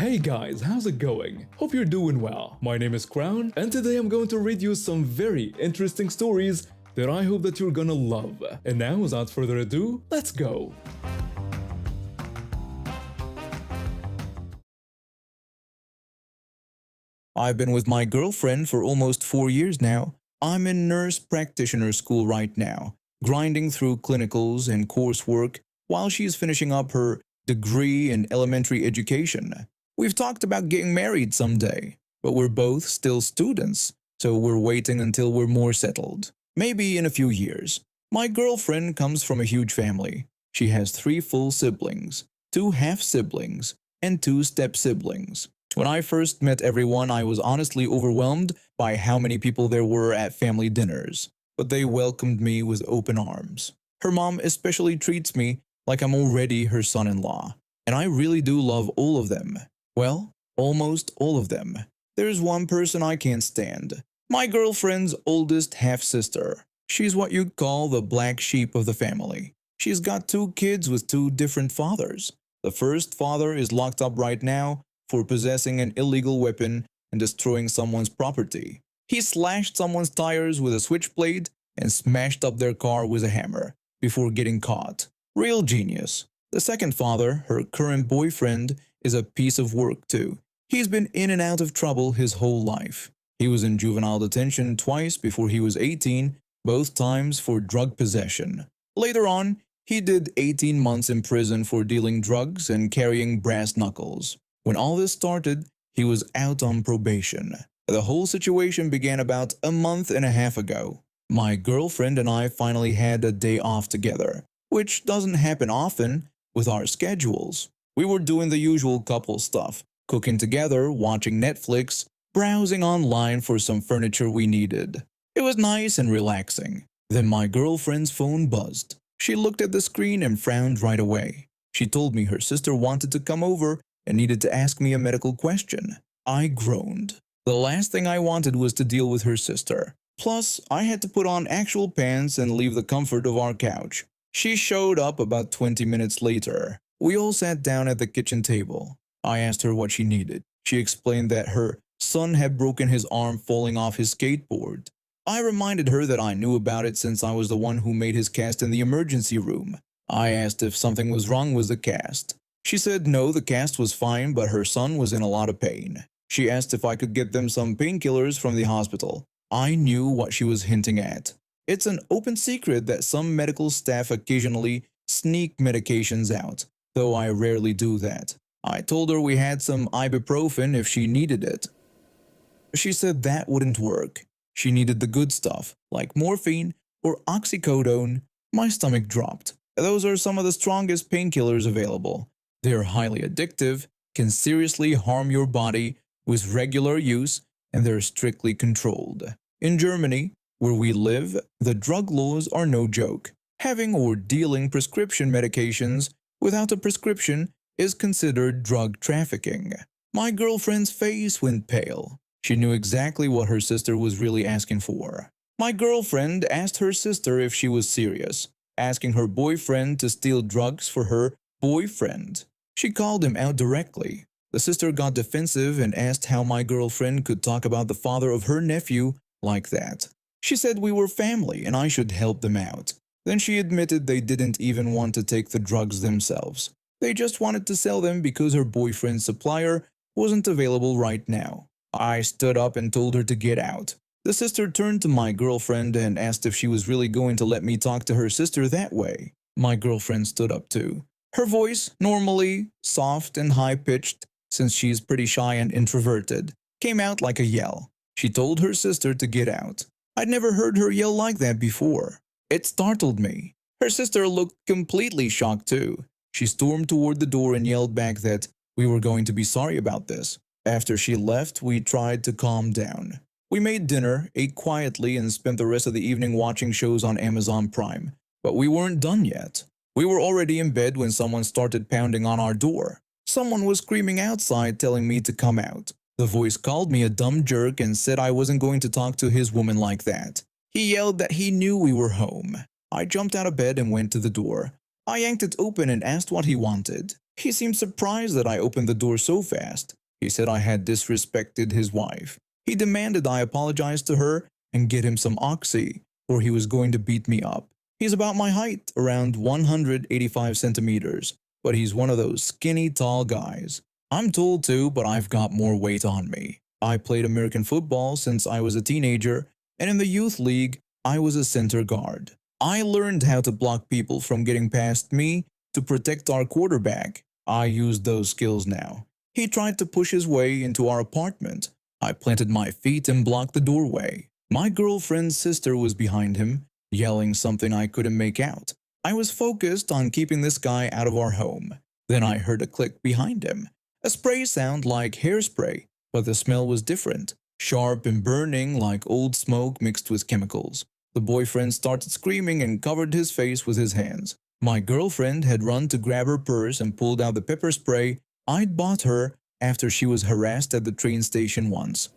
Hey guys, how's it going? Hope you're doing well. My name is Crown, and today I'm going to read you some very interesting stories that I hope that you're gonna love. And now, without further ado, let's go! I've been with my girlfriend for almost 4 years now. I'm in nurse practitioner school right now, grinding through clinicals and coursework while she's finishing up her degree in elementary education. We've talked about getting married someday, but we're both still students, so we're waiting until we're more settled. Maybe in a few years. My girlfriend comes from a huge family. She has 3 full siblings, 2 half-siblings, and 2 step-siblings. When I first met everyone, I was honestly overwhelmed by how many people there were at family dinners, but they welcomed me with open arms. Her mom especially treats me like I'm already her son-in-law, and I really do love all of them. Well, almost all of them. There's one person I can't stand. My girlfriend's oldest half-sister. She's what you'd call the black sheep of the family. She's got 2 kids with 2 different fathers. The first father is locked up right now for possessing an illegal weapon and destroying someone's property. He slashed someone's tires with a switchblade and smashed up their car with a hammer before getting caught. Real genius. The second father, her current boyfriend, is a piece of work too. He's been in and out of trouble his whole life. He was in juvenile detention twice before he was 18, both times for drug possession. Later on, he did 18 months in prison for dealing drugs and carrying brass knuckles. When all this started, he was out on probation. The whole situation began about a month and a half ago. My girlfriend and I finally had a day off together, which doesn't happen often with our schedules. We were doing the usual couple stuff, cooking together, watching Netflix, browsing online for some furniture we needed. It was nice and relaxing. Then my girlfriend's phone buzzed. She looked at the screen and frowned right away. She told me her sister wanted to come over and needed to ask me a medical question. I groaned. The last thing I wanted was to deal with her sister. Plus, I had to put on actual pants and leave the comfort of our couch. She showed up about 20 minutes later. We all sat down at the kitchen table. I asked her what she needed. She explained that her son had broken his arm falling off his skateboard. I reminded her that I knew about it since I was the one who made his cast in the emergency room. I asked if something was wrong with the cast. She said no, the cast was fine, but her son was in a lot of pain. She asked if I could get them some painkillers from the hospital. I knew what she was hinting at. It's an open secret that some medical staff occasionally sneak medications out, though I rarely do that. I told her we had some ibuprofen if she needed it. She said that wouldn't work. She needed the good stuff, like morphine or oxycodone. My stomach dropped. Those are some of the strongest painkillers available. They are highly addictive, can seriously harm your body with regular use, and they're strictly controlled. In Germany, where we live, the drug laws are no joke. Having or dealing prescription medications without a prescription is considered drug trafficking. My girlfriend's face went pale. She knew exactly what her sister was really asking for. My girlfriend asked her sister if she was serious, asking her boyfriend to steal drugs for her boyfriend. She called him out directly. The sister got defensive and asked how my girlfriend could talk about the father of her nephew like that. She said we were family and I should help them out. Then she admitted they didn't even want to take the drugs themselves. They just wanted to sell them because her boyfriend's supplier wasn't available right now. I stood up and told her to get out. The sister turned to my girlfriend and asked if she was really going to let me talk to her sister that way. My girlfriend stood up too. Her voice, normally soft and high-pitched, since she's pretty shy and introverted, came out like a yell. She told her sister to get out. I'd never heard her yell like that before. It startled me. Her sister looked completely shocked too. She stormed toward the door and yelled back that we were going to be sorry about this. After she left, we tried to calm down. We made dinner, ate quietly, and spent the rest of the evening watching shows on Amazon Prime. But we weren't done yet. We were already in bed when someone started pounding on our door. Someone was screaming outside telling me to come out. The voice called me a dumb jerk and said I wasn't going to talk to his woman like that. He yelled that he knew we were home. I jumped out of bed and went to the door. I yanked it open and asked what he wanted. He seemed surprised that I opened the door so fast. He said I had disrespected his wife. He demanded I apologize to her and get him some oxy, or he was going to beat me up. He's about my height, around 185 centimeters, but he's one of those skinny, tall guys. I'm tall too, but I've got more weight on me. I played American football since I was a teenager, and in the youth league, I was a center guard. I learned how to block people from getting past me to protect our quarterback. I use those skills now. He tried to push his way into our apartment. I planted my feet and blocked the doorway. My girlfriend's sister was behind him, yelling something I couldn't make out. I was focused on keeping this guy out of our home. Then I heard a click behind him. A spray sound like hairspray, but the smell was different, sharp and burning like old smoke mixed with chemicals. The boyfriend started screaming and covered his face with his hands. My girlfriend had run to grab her purse and pulled out the pepper spray I'd bought her after she was harassed at the train station once.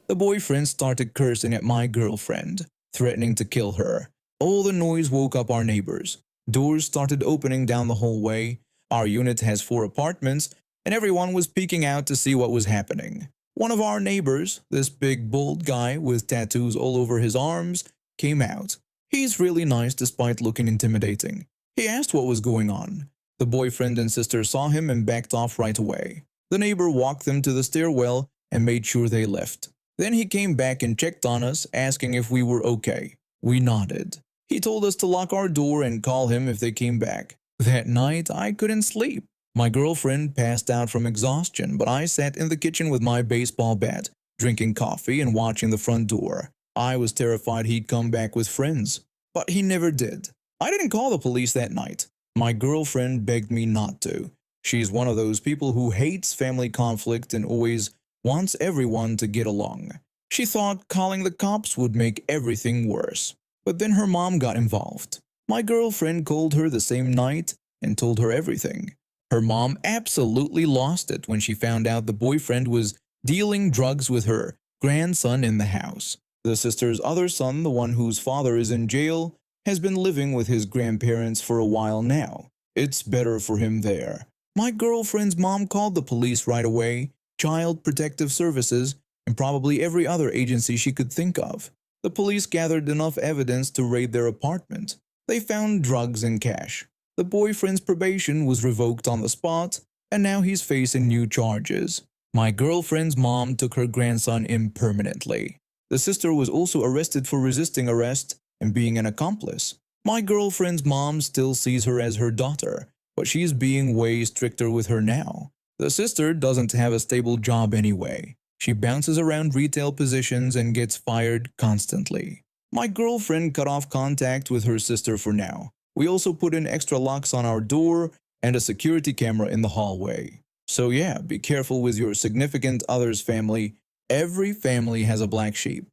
The boyfriend started cursing at my girlfriend, threatening to kill her. All the noise woke up our neighbors. Doors started opening down the hallway. Our unit has 4 apartments, and everyone was peeking out to see what was happening. One of our neighbors, this big bald guy with tattoos all over his arms, came out. He's really nice despite looking intimidating. He asked what was going on. The boyfriend and sister saw him and backed off right away. The neighbor walked them to the stairwell and made sure they left. Then he came back and checked on us, asking if we were okay. We nodded. He told us to lock our door and call him if they came back. That night, I couldn't sleep. My girlfriend passed out from exhaustion, but I sat in the kitchen with my baseball bat, drinking coffee and watching the front door. I was terrified he'd come back with friends, but he never did. I didn't call the police that night. My girlfriend begged me not to. She's one of those people who hates family conflict and always wants everyone to get along. She thought calling the cops would make everything worse. But then her mom got involved. My girlfriend called her the same night and told her everything. Her mom absolutely lost it when she found out the boyfriend was dealing drugs with her grandson in the house. The sister's other son, the one whose father is in jail, has been living with his grandparents for a while now. It's better for him there. My girlfriend's mom called the police right away, Child Protective Services, and probably every other agency she could think of. The police gathered enough evidence to raid their apartment. They found drugs and cash. The boyfriend's probation was revoked on the spot, and now he's facing new charges. My girlfriend's mom took her grandson in permanently. The sister was also arrested for resisting arrest and being an accomplice. My girlfriend's mom still sees her as her daughter, but she's being way stricter with her now. The sister doesn't have a stable job anyway. She bounces around retail positions and gets fired constantly. My girlfriend cut off contact with her sister for now. We also put in extra locks on our door and a security camera in the hallway. So yeah, be careful with your significant other's family. Every family has a black sheep.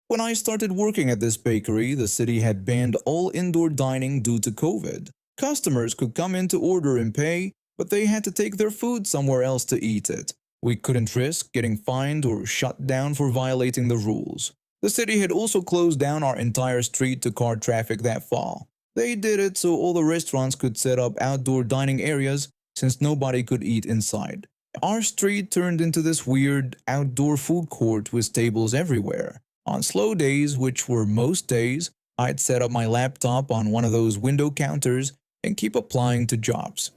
When I started working at this bakery, the city had banned all indoor dining due to COVID. Customers could come in to order and pay, but they had to take their food somewhere else to eat it. We couldn't risk getting fined or shut down for violating the rules. The city had also closed down our entire street to car traffic that fall. They did it so all the restaurants could set up outdoor dining areas since nobody could eat inside. Our street turned into this weird outdoor food court with tables everywhere. On slow days, which were most days, I'd set up my laptop on one of those window counters and keep applying to jobs.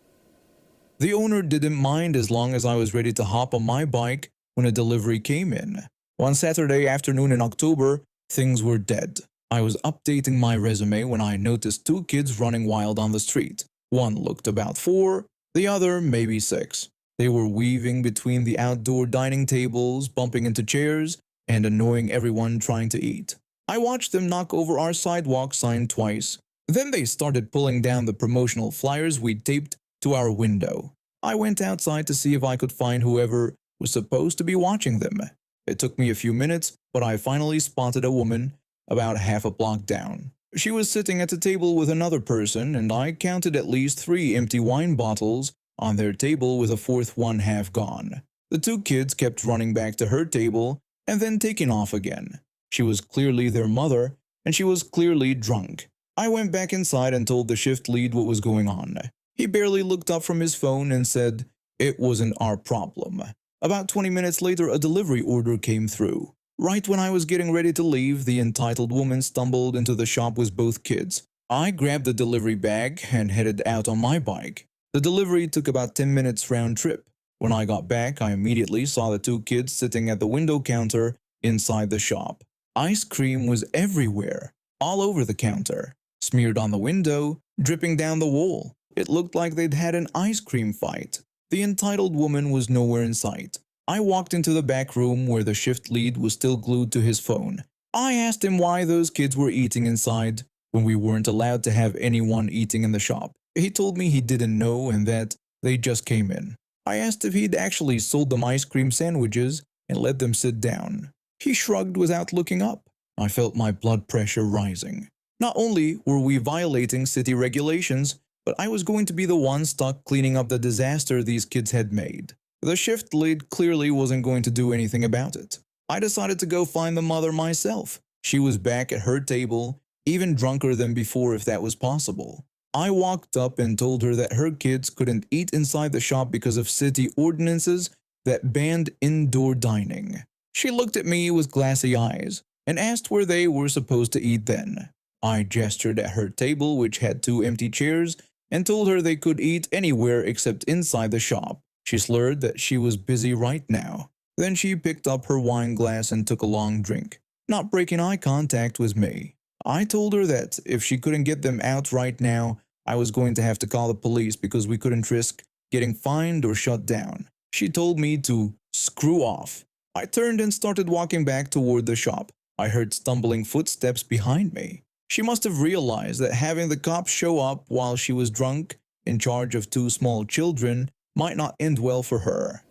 The owner didn't mind as long as I was ready to hop on my bike when a delivery came in. One Saturday afternoon in October, things were dead. I was updating my resume when I noticed 2 kids running wild on the street. One looked about 4, the other maybe 6. They were weaving between the outdoor dining tables, bumping into chairs, and annoying everyone trying to eat. I watched them knock over our sidewalk sign twice. Then they started pulling down the promotional flyers we'd taped to our window. I went outside to see if I could find whoever was supposed to be watching them. It took me a few minutes, but I finally spotted a woman about half a block down. She was sitting at a table with another person, and I counted at least 3 empty wine bottles on their table with a 4th one half gone. The 2 kids kept running back to her table and then taking off again. She was clearly their mother, and she was clearly drunk. I went back inside and told the shift lead what was going on. He barely looked up from his phone and said, "It wasn't our problem." About 20 minutes later, a delivery order came through. Right when I was getting ready to leave, the entitled woman stumbled into the shop with both kids. I grabbed the delivery bag and headed out on my bike. The delivery took about 10 minutes round trip. When I got back, I immediately saw the two kids sitting at the window counter inside the shop. Ice cream was everywhere, all over the counter, smeared on the window, dripping down the wall. It looked like they'd had an ice cream fight. The entitled woman was nowhere in sight. I walked into the back room where the shift lead was still glued to his phone. I asked him why those kids were eating inside when we weren't allowed to have anyone eating in the shop. He told me he didn't know and that they just came in. I asked if he'd actually sold them ice cream sandwiches and let them sit down. He shrugged without looking up. I felt my blood pressure rising. Not only were we violating city regulations, but I was going to be the one stuck cleaning up the disaster these kids had made. The shift lead clearly wasn't going to do anything about it. I decided to go find the mother myself. She was back at her table, even drunker than before if that was possible. I walked up and told her that her kids couldn't eat inside the shop because of city ordinances that banned indoor dining. She looked at me with glassy eyes and asked where they were supposed to eat then. I gestured at her table, which had two empty chairs, and told her they could eat anywhere except inside the shop. She slurred that she was busy right now. Then she picked up her wine glass and took a long drink, not breaking eye contact with me. I told her that if she couldn't get them out right now, I was going to have to call the police because we couldn't risk getting fined or shut down. She told me to screw off. I turned and started walking back toward the shop. I heard stumbling footsteps behind me. She must have realized that having the cops show up while she was drunk, in charge of two small children, might not end well for her.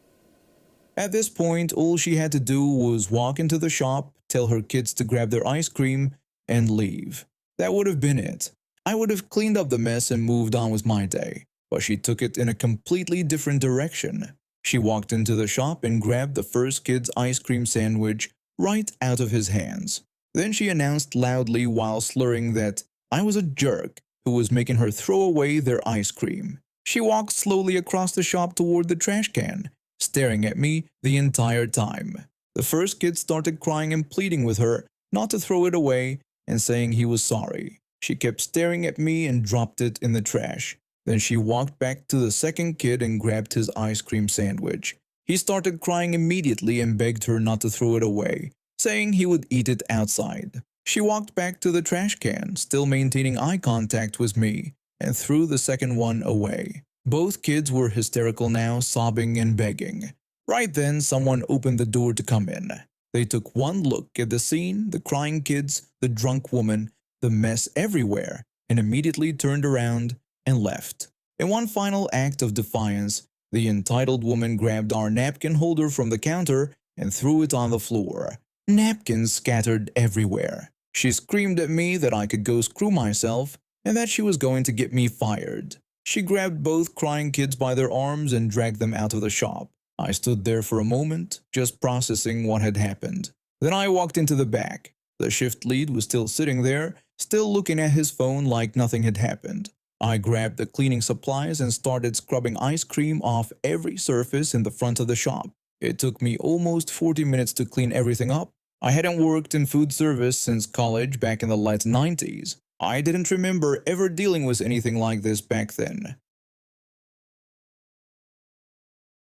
At this point, all she had to do was walk into the shop, tell her kids to grab their ice cream, and leave. That would have been it. I would have cleaned up the mess and moved on with my day, but she took it in a completely different direction. She walked into the shop and grabbed the first kid's ice cream sandwich right out of his hands. Then she announced loudly while slurring that I was a jerk who was making her throw away their ice cream. She walked slowly across the shop toward the trash can, staring at me the entire time. The first kid started crying and pleading with her not to throw it away and saying he was sorry. She kept staring at me and dropped it in the trash. Then she walked back to the second kid and grabbed his ice cream sandwich. He started crying immediately and begged her not to throw it away, saying he would eat it outside. She walked back to the trash can, still maintaining eye contact with me, and threw the second one away. Both kids were hysterical now, sobbing and begging. Right then, someone opened the door to come in. They took one look at the scene, the crying kids, the drunk woman, the mess everywhere, and immediately turned around and left. In one final act of defiance, the entitled woman grabbed our napkin holder from the counter and threw it on the floor. Napkins scattered everywhere. She screamed at me that I could go screw myself and that she was going to get me fired. She grabbed both crying kids by their arms and dragged them out of the shop. I stood there for a moment, just processing what had happened. Then I walked into the back. The shift lead was still sitting there, still looking at his phone like nothing had happened. I grabbed the cleaning supplies and started scrubbing ice cream off every surface in the front of the shop. It took me almost 40 minutes to clean everything up. I hadn't worked in food service since college back in the late 90s. I didn't remember ever dealing with anything like this back then.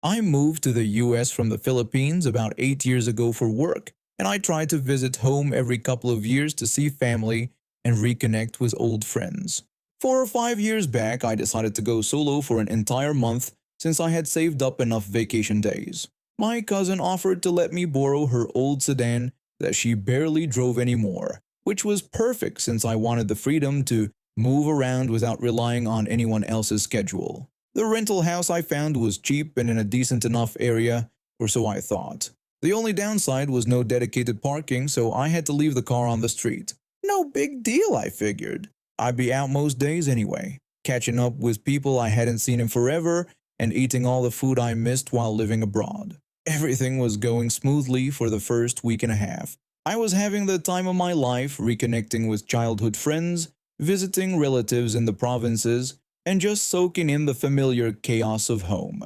I moved to the US from the Philippines about 8 years ago for work, and I tried to visit home every couple of years to see family and reconnect with old friends. 4 or 5 years back, I decided to go solo for an entire month since I had saved up enough vacation days. My cousin offered to let me borrow her old sedan that she barely drove anymore, which was perfect since I wanted the freedom to move around without relying on anyone else's schedule. The rental house I found was cheap and in a decent enough area, or so I thought. The only downside was no dedicated parking, so I had to leave the car on the street. No big deal, I figured. I'd be out most days anyway, catching up with people I hadn't seen in forever and eating all the food I missed while living abroad. Everything was going smoothly for the first week and a half. I was having the time of my life, reconnecting with childhood friends, visiting relatives in the provinces, and just soaking in the familiar chaos of home.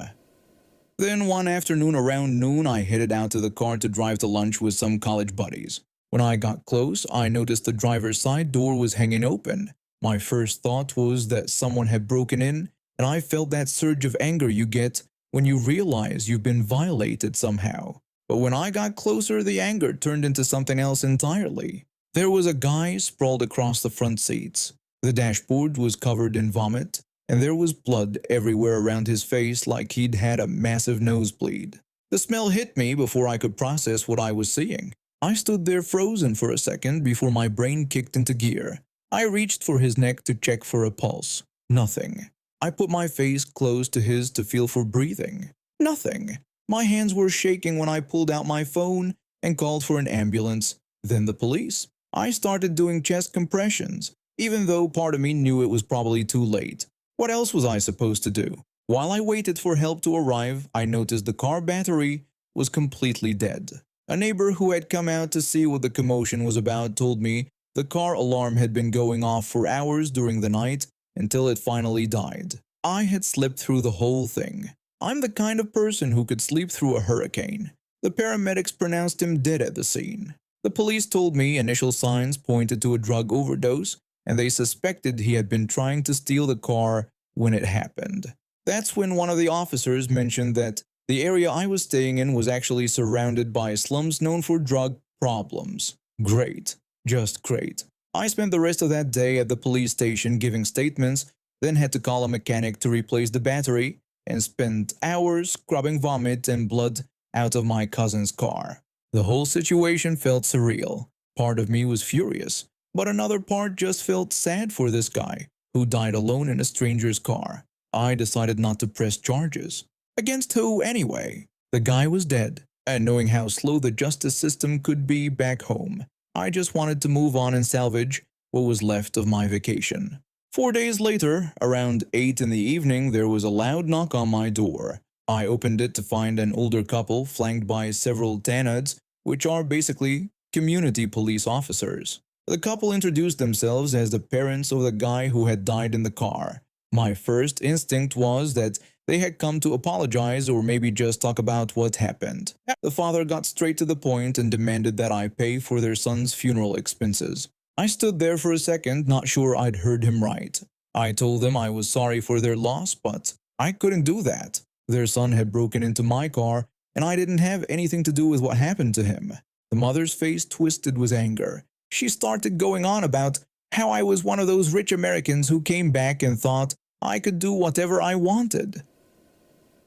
Then one afternoon around noon, I headed out to the car to drive to lunch with some college buddies. When I got close, I noticed the driver's side door was hanging open. My first thought was that someone had broken in, and I felt that surge of anger you get when you realize you've been violated somehow. But when I got closer, the anger turned into something else entirely. There was a guy sprawled across the front seats. The dashboard was covered in vomit, and there was blood everywhere around his face like he'd had a massive nosebleed. The smell hit me before I could process what I was seeing. I stood there frozen for a second before my brain kicked into gear. I reached for his neck to check for a pulse. Nothing. I put my face close to his to feel for breathing. Nothing. My hands were shaking when I pulled out my phone and called for an ambulance, then the police. I started doing chest compressions, even though part of me knew it was probably too late. What else was I supposed to do? While I waited for help to arrive, I noticed the car battery was completely dead. A neighbor who had come out to see what the commotion was about told me the car alarm had been going off for hours during the night until it finally died. I had slept through the whole thing. I'm the kind of person who could sleep through a hurricane. The paramedics pronounced him dead at the scene. The police told me initial signs pointed to a drug overdose, and they suspected he had been trying to steal the car when it happened. That's when one of the officers mentioned that the area I was staying in was actually surrounded by slums known for drug problems. Great. Just great. I spent the rest of that day at the police station giving statements, then had to call a mechanic to replace the battery, and spent hours scrubbing vomit and blood out of my cousin's car. The whole situation felt surreal. Part of me was furious, but another part just felt sad for this guy, who died alone in a stranger's car. I decided not to press charges. Against who, anyway? The guy was dead, and knowing how slow the justice system could be back home, I just wanted to move on and salvage what was left of my vacation. 4 days later, around 8 in the evening, there was a loud knock on my door. I opened it to find an older couple flanked by several TANADs, which are basically community police officers. The couple introduced themselves as the parents of the guy who had died in the car. My first instinct was that they had come to apologize or maybe just talk about what happened. The father got straight to the point and demanded that I pay for their son's funeral expenses. I stood there for a second, not sure I'd heard him right. I told them I was sorry for their loss, but I couldn't do that. Their son had broken into my car, and I didn't have anything to do with what happened to him. The mother's face twisted with anger. She started going on about how I was one of those rich Americans who came back and thought I could do whatever I wanted.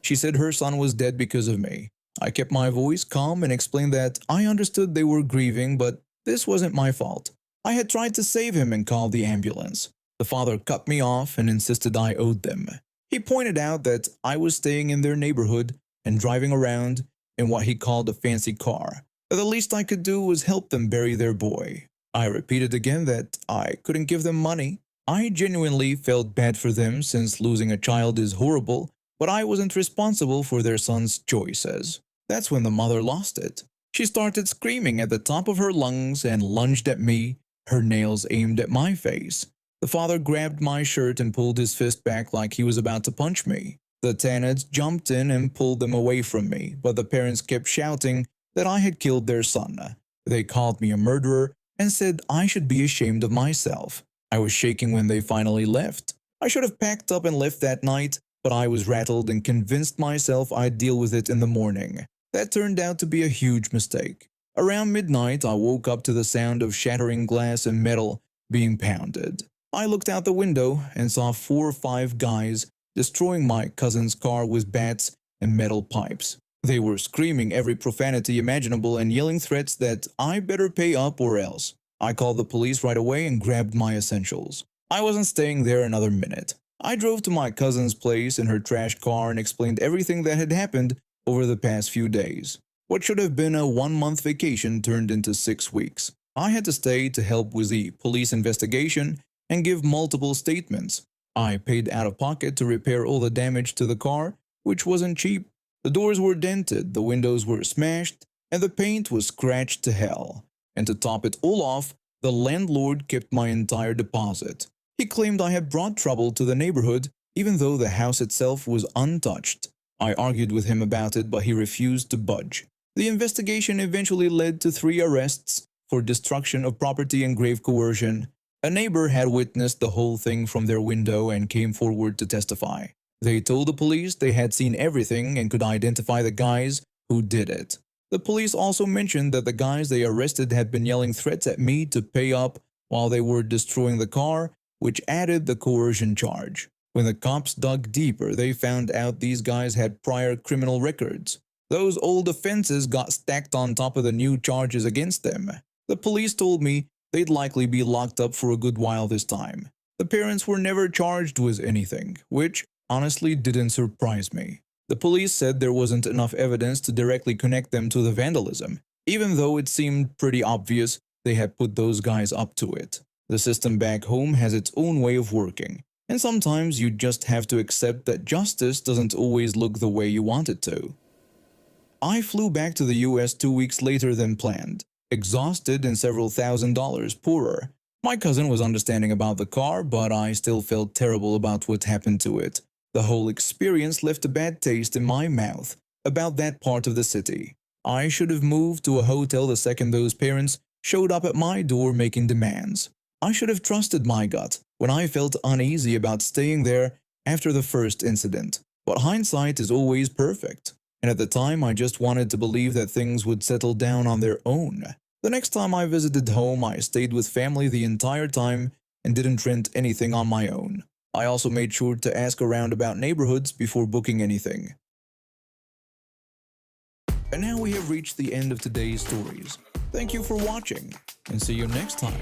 She said her son was dead because of me. I kept my voice calm and explained that I understood they were grieving, but this wasn't my fault. I had tried to save him and called the ambulance. The father cut me off and insisted I owed them. He pointed out that I was staying in their neighborhood and driving around in what he called a fancy car. The least I could do was help them bury their boy. I repeated again that I couldn't give them money. I genuinely felt bad for them since losing a child is horrible, but I wasn't responsible for their son's choices. That's when the mother lost it. She started screaming at the top of her lungs and lunged at me, her nails aimed at my face. The father grabbed my shirt and pulled his fist back like he was about to punch me. The TANADs jumped in and pulled them away from me, but the parents kept shouting that I had killed their son. They called me a murderer and said I should be ashamed of myself. I was shaking when they finally left. I should have packed up and left that night, but I was rattled and convinced myself I'd deal with it in the morning. That turned out to be a huge mistake. Around midnight, I woke up to the sound of shattering glass and metal being pounded. I looked out the window and saw 4 or 5 guys destroying my cousin's car with bats and metal pipes. They were screaming every profanity imaginable and yelling threats that I better pay up or else. I called the police right away and grabbed my essentials. I wasn't staying there another minute. I drove to my cousin's place in her trash car and explained everything that had happened over the past few days. What should have been a 1-month vacation turned into 6 weeks. I had to stay to help with the police investigation and give multiple statements. I paid out of pocket to repair all the damage to the car, which wasn't cheap. The doors were dented, the windows were smashed, and the paint was scratched to hell. And to top it all off, the landlord kept my entire deposit. He claimed I had brought trouble to the neighborhood, even though the house itself was untouched. I argued with him about it, but he refused to budge. The investigation eventually led to 3 arrests for destruction of property and grave coercion. A neighbor had witnessed the whole thing from their window and came forward to testify. They told the police they had seen everything and could identify the guys who did it. The police also mentioned that the guys they arrested had been yelling threats at me to pay up while they were destroying the car, which added the coercion charge. When the cops dug deeper, they found out these guys had prior criminal records. Those old offenses got stacked on top of the new charges against them. The police told me they'd likely be locked up for a good while this time. The parents were never charged with anything, which honestly didn't surprise me. The police said there wasn't enough evidence to directly connect them to the vandalism, even though it seemed pretty obvious they had put those guys up to it. The system back home has its own way of working, and sometimes you just have to accept that justice doesn't always look the way you want it to. I flew back to the US 2 weeks later than planned, exhausted and several $1,000s poorer. My cousin was understanding about the car, but I still felt terrible about what happened to it. The whole experience left a bad taste in my mouth about that part of the city. I should have moved to a hotel the second those parents showed up at my door making demands. I should have trusted my gut when I felt uneasy about staying there after the first incident. But hindsight is always perfect, and at the time I just wanted to believe that things would settle down on their own. The next time I visited home, I stayed with family the entire time and didn't rent anything on my own. I also made sure to ask around about neighborhoods before booking anything. And now we have reached the end of today's stories. Thank you for watching, and see you next time.